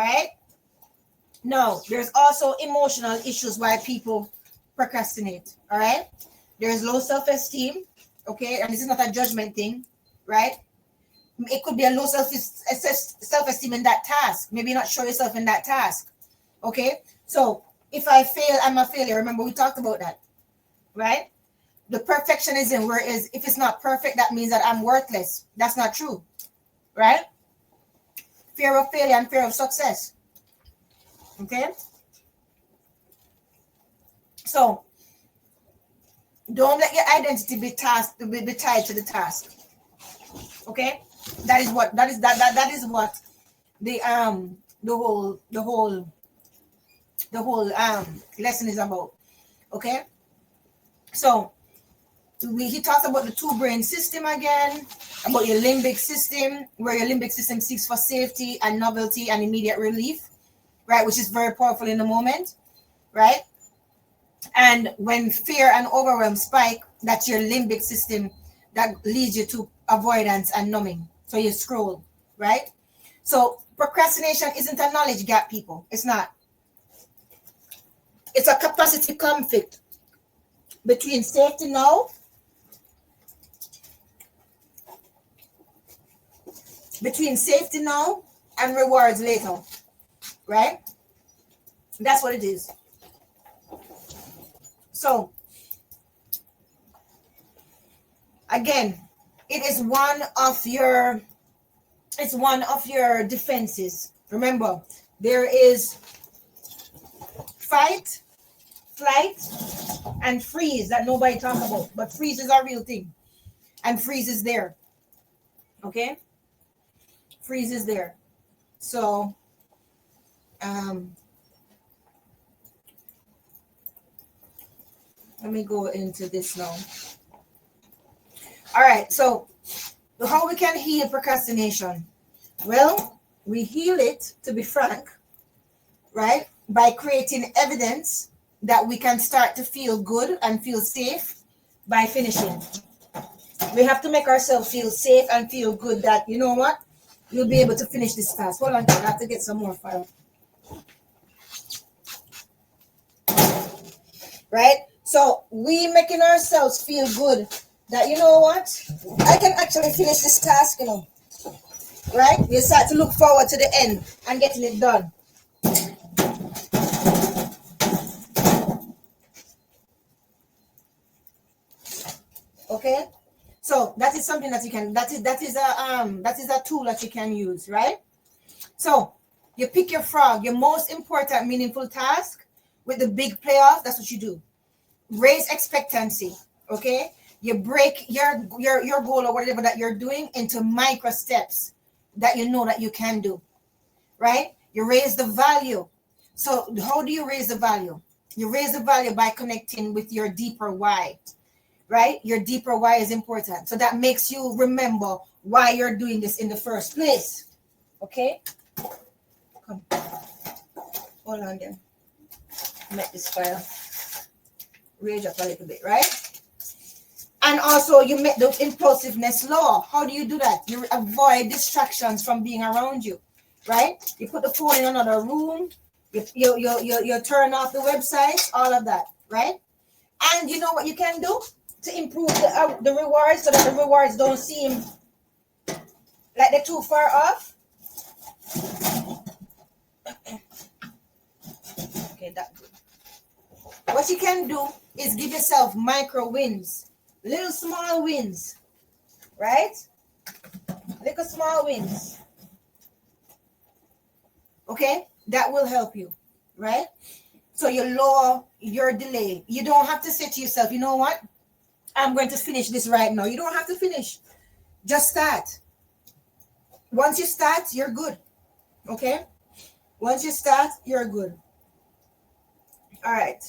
right? Now, there's also emotional issues why people procrastinate. All right. There's low self-esteem. Okay. And this is not a judgment thing, right? It could be a low self-esteem in that task. Maybe not show yourself in that task. Okay. So if I fail, I'm a failure. Remember, we talked about that, right? The perfectionism, whereas if it's not perfect, that means that I'm worthless. That's not true, right? Fear of failure and fear of success. Okay. So don't let your identity be tied to the task. Okay. That is what that is what the whole lesson is about. Okay. So he talks about the two brain system again, about your limbic system, where your limbic system seeks for safety and novelty and immediate relief, right? Which is very powerful in the moment, right? And when fear and overwhelm spike, that's your limbic system that leads you to avoidance and numbing. So you scroll, right? So procrastination isn't a knowledge gap, people. It's not. It's a capacity conflict between safety now and rewards later, right? That's what it is. So again, it's one of your defenses. Remember, there is fight, flight, and freeze that nobody talks about, but freeze is a real thing, and freeze is there. Okay, freeze is there. So let me go into this now. All right, so how we can heal procrastination? Well, we heal it, to be frank, right, by creating evidence that we can start to feel good and feel safe by finishing. We have to make ourselves feel safe and feel good that, you know what, you'll be able to finish this task. Hold on, I have to get some more fire. Right? So we making ourselves feel good that, you know what, I can actually finish this task, you know, right? You start to look forward to the end and getting it done. Okay, so that is something that you can, that is a tool that you can use, right? So you pick your frog, your most important meaningful task with the big payoff. That's what you do. Raise expectancy. Okay, you break your goal or whatever that you're doing into micro steps that you know that you can do, right? You raise the value. So how do you raise the value? You raise the value by connecting with your deeper why, right? Your deeper why is important. So that makes you remember why you're doing this in the first place. Okay? Come. Hold on there. Make this fire rage up a little bit, right? And also you make the impulsiveness low. How do you do that? You avoid distractions from being around you, right? You put the phone in another room. You turn off the website, all of that, right? And you know what you can do to improve the rewards so that the rewards don't seem like they're too far off? Okay, that's good. What you can do is give yourself micro wins, little small wins, right? Little small wins. Okay, that will help you, right? So you lower your delay. You don't have to say to yourself, you know what, I'm going to finish this right now. You don't have to finish. Just start. Once you start, you're good. Okay? Once you start, you're good. All right.